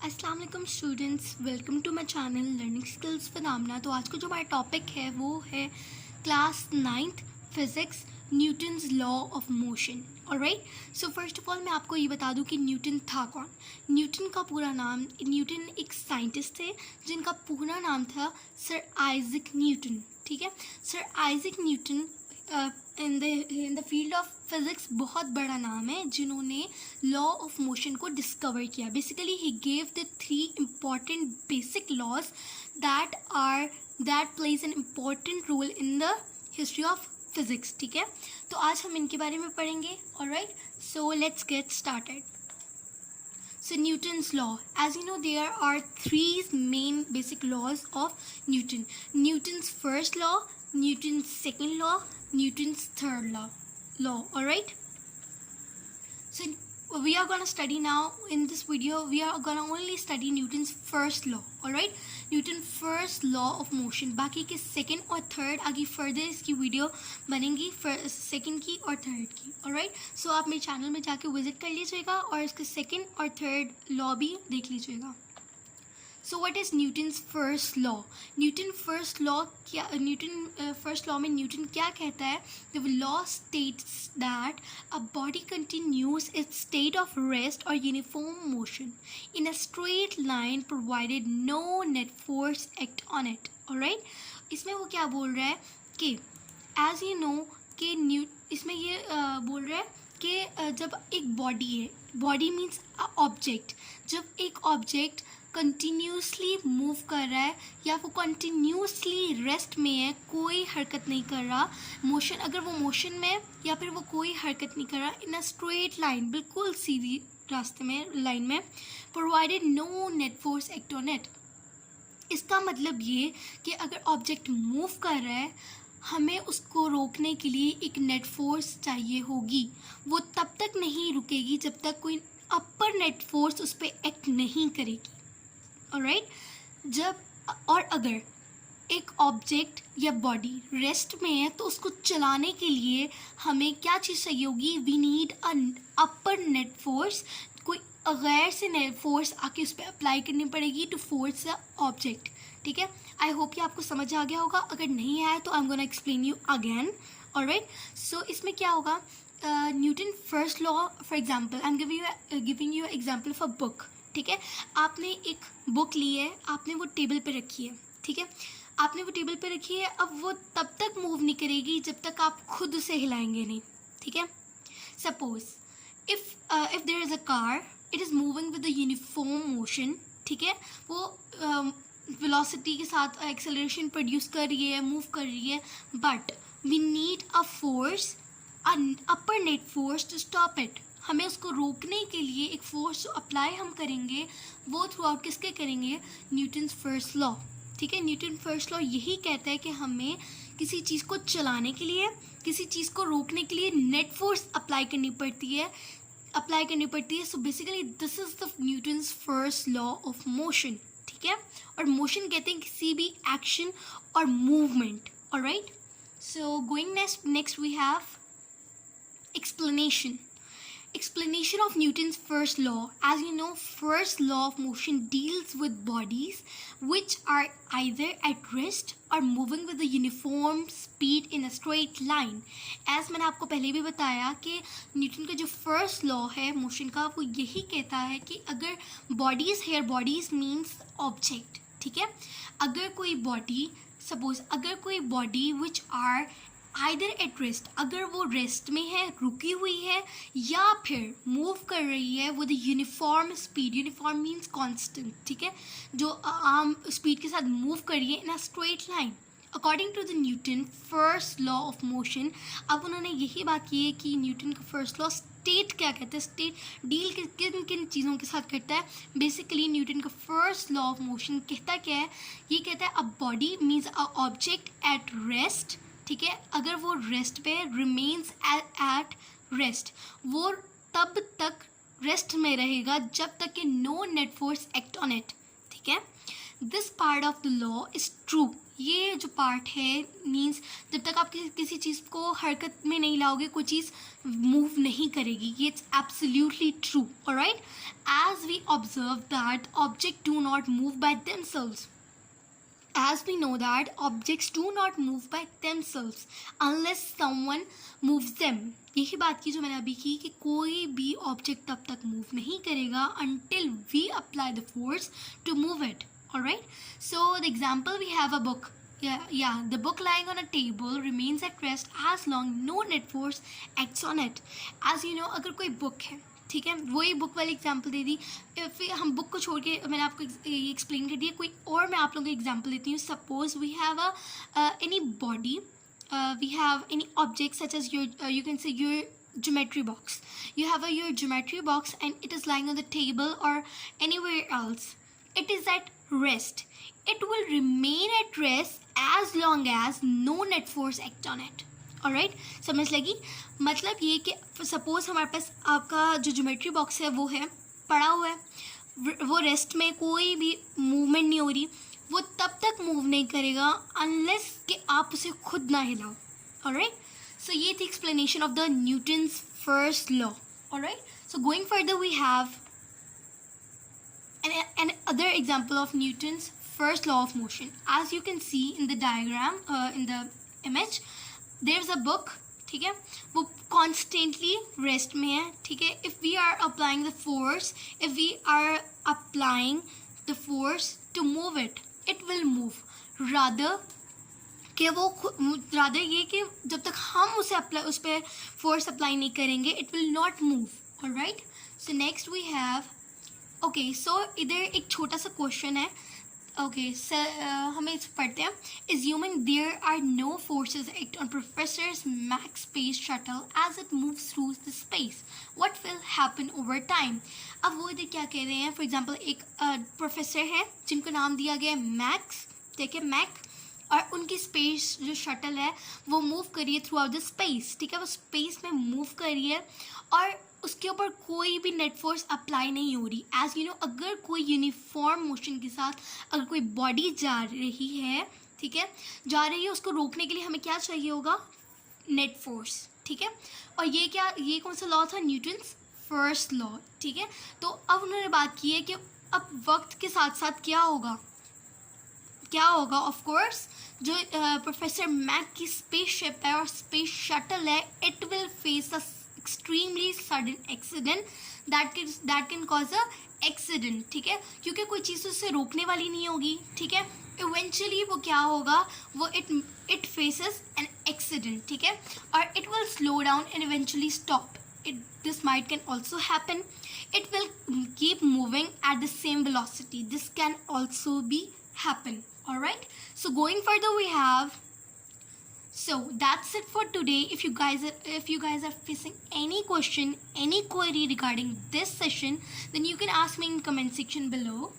अस्सलाम वालेकुम students, welcome to my channel learning skills with Aamna. तो आज का जो हमारा टॉपिक है वो है class 9th physics, Newton's law of motion. Alright, so first of all मैं आपको ये बता दूं कि न्यूटन था कौन। न्यूटन का पूरा नाम, न्यूटन एक साइंटिस्ट थे जिनका पूरा नाम था सर आइजैक न्यूटन। ठीक है, sir Isaac Newton in the field of physics बहुत बड़ा नाम है जिन्होंने लॉ ऑफ मोशन को डिस्कवर किया। Basically he gave the 3 important basic laws that plays an important role in the history of physics. ठीक है, तो आज हम इनके बारे में पढ़ेंगे। Alright, so let's get started. So Newton's law, as you know, there are 3 main basic laws of Newton. Newton's first law, Newton's second law, Newton's third law. All right. So we are gonna study now in this video. We are gonna only study Newton's first law. All right. Newton first law of motion. बाकी के second और third आगे further इसकी video बनेंगी second की और third की। Alright, so आप मेरे चैनल में जाके विजिट कर लीजिएगा और इसके second और third law भी देख लीजिएगा। So what is Newton's first law? Newton first law में न्यूटन क्या कहता है? The law states that a body continues its state of rest or uniform motion in a straight line provided no net force act on it. Alright? इसमें वो क्या बोल रहा है कि as you know कि इसमें ये बोल रहा है कि जब एक बॉडी है, बॉडी मीन्स ऑब्जेक्ट, जब एक ऑब्जेक्ट कंटिन्यूसली मूव कर रहा है या वो कंटिन्यूसली रेस्ट में है, कोई हरकत नहीं कर रहा, मोशन, अगर वो मोशन में है या फिर वो कोई हरकत नहीं कर रहा, इन अ स्ट्रेट लाइन, बिल्कुल सीधी रास्ते में, लाइन में, provided no net force act on it. इसका मतलब ये कि अगर ऑब्जेक्ट मूव कर रहा है, हमें उसको रोकने के लिए एक नेट फोर्स चाहिए होगी। वो तब तक नहीं रुकेगी जब तक कोई अपर नेट फोर्स उस पर एक्ट नहीं करेगी। ऑलराइट, जब और अगर एक ऑब्जेक्ट या बॉडी रेस्ट में है तो उसको चलाने के लिए हमें क्या चीज़ चाहिए होगी? We need upper net force, कोई गैर से नेट फोर्स आके उस पर अप्लाई करनी पड़ेगी टू फोर्स द ऑब्जेक्ट। ठीक है, आई होप कि आपको समझ आ गया होगा। अगर नहीं आया तो I am gonna explain you again. Alright, so इसमें क्या होगा? Newton first law, for example I am giving you example of a book. ठीक है, आपने एक बुक ली है, आपने वो टेबल पे रखी है। ठीक है, आपने वो टेबल पे रखी है, अब वो तब तक मूव नहीं करेगी जब तक आप खुद उसे हिलाएंगे नहीं। ठीक है, suppose if there is a car, it is moving with the uniform motion. ठीक है, वो वेलोसिटी के साथ एक्सेलरेशन प्रोड्यूस कर रही है, मूव कर रही है, but we need a force, upper net force to stop it. हमें उसको रोकने के लिए एक फोर्स अप्लाई हम करेंगे, वो थ्रू आउट किसके करेंगे? Newton's first law. ठीक है, न्यूटन फर्स्ट लॉ यही कहता है कि हमें किसी चीज़ को चलाने के लिए, किसी चीज़ को रोकने के लिए नेट फोर्स अप्लाई करनी पड़ती है। So basically this is the Newton's first law of motion. ठीक है, और मोशन कहते हैं किसी भी एक्शन और movement. Alright, so going next we have explanation of Newton's first law. As you know, first law of motion deals with bodies which are either at rest or moving with a uniform speed in a straight line. As मैंने आपको पहले भी बताया कि Newton का जो first law है motion का, वो यही कहता है कि अगर बॉडीज है, बॉडीज मीन्स ऑब्जेक्ट। ठीक है, अगर कोई बॉडी, सपोज अगर कोई body which are either at rest, अगर वो रेस्ट में है, रुकी हुई है, या फिर मूव कर रही है with uniform speed, uniform means constant. ठीक है, जो आम स्पीड के साथ मूव कर रही है in a straight line, according to the Newton first law of motion. अब उन्होंने यही बात की है कि न्यूटन का फर्स्ट लॉ स्टेट क्या कहता है, स्टेट डील किन किन चीज़ों के साथ करता है। बेसिकली न्यूटन का फर्स्ट लॉ ऑफ मोशन कहता क्या है? ये कहता है a body means a object at rest. ठीक है, अगर वो रेस्ट पे, रिमेन्स एट रेस्ट, वो तब तक रेस्ट में रहेगा जब तक कि no net force act on it. ठीक है, this part of the law is true. ये जो पार्ट है मीन्स जब तक आप किसी चीज़ को हरकत में नहीं लाओगे कोई चीज़ मूव नहीं करेगी. ये it's absolutely true. Alright, as we observe that object do not move by themselves. As we know that objects do not move by themselves unless someone moves them. यही बात की जो मैंने अभी की कि कोई भी ऑब्जेक्ट तब तक मूव नहीं करेगा until we apply the force to move it. Alright, so the example we have a book. Yeah, the book lying on a table remains at rest as long no net force acts on it. As you know, अगर कोई book है, ठीक है, वही book वाली example दे दी. फिर हम book को छोड़ के मैंने आपको ये एक्सप्लेन कर दिया. कोई और मैं आप लोगों को एग्जांपल देती हूँ. Suppose we have any body, we have any object such as your you can say your geometry box. You have your geometry box and it is lying on the table or anywhere else. It is at rest. It will remain at rest as long as no net force acts on it. Alright, समझ लगी. मतलब ये कि suppose हमारे पास आपका जो geometry box है वो है पड़ा हुआ है, वो रेस्ट में, कोई भी मूवमेंट नहीं हो रही. वो तब तक मूव नहीं करेगा अनलेस कि आप उसे खुद ना हिलाओ. ऑलराइट, सो ये थी explanation of the Newton's first law. Alright, so going further we have an other example of Newton's first law of motion. As you can see in the diagram, in the image, there's a book. ठीक है, वो constantly rest में है. ठीक है, if we are applying the force, if we are applying the force to move it, it will move. Rather कि वो rather ये कि जब तक हम उस पर फोर्स अप्लाई नहीं करेंगे it will not move. Alright, so next we have, okay, so इधर एक छोटा सा क्वेश्चन है. ओके, हमें इस पढ़ते हैं. Assuming there are no forces act on Professor's Max space shuttle as it moves through the space, what will happen over time? अब वो इधर क्या कह रहे हैं. फॉर एग्जाम्पल एक प्रोफेसर है जिनको नाम दिया गया है मैक्स, ठीक है, मैक, और उनकी स्पेस जो शटल है वो मूव करिए थ्रू आउट द स्पेस. ठीक है, वो स्पेस में मूव करिए और उसके ऊपर कोई भी नेट फोर्स अप्लाई नहीं हो रही. एज यू नो, अगर कोई यूनिफॉर्म मोशन के साथ अगर कोई बॉडी जा रही है, ठीक है, जा रही है, उसको रोकने के लिए हमें क्या चाहिए होगा, नेट फोर्स. ठीक है, और ये कौन सा लॉ था, न्यूटन्स फर्स्ट लॉ. ठीक है, तो अब उन्होंने बात की है कि अब वक्त के साथ साथ क्या होगा. ऑफ कोर्स जो प्रोफेसर मैक की स्पेसशिप है और स्पेस शटल है, it will face a extremely sudden accident that can cause a accident. ठीक है, क्योंकि कोई चीज़ उससे रोकने वाली नहीं होगी. ठीक है, इवेंचुअली वो क्या होगा, वो इट फेसेस एन एक्सीडेंट. ठीक है, और it will slow down and eventually stop. This might can also happen. It will keep moving at the same velocity. This can also be happen. All right, so going further we have, so that's it for today. If you guys are facing any question, any query regarding this session, then you can ask me in comment section below.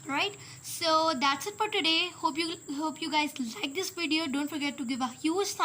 Right, so that's it for today. Hope you guys like this video. Don't forget to give a huge thumbs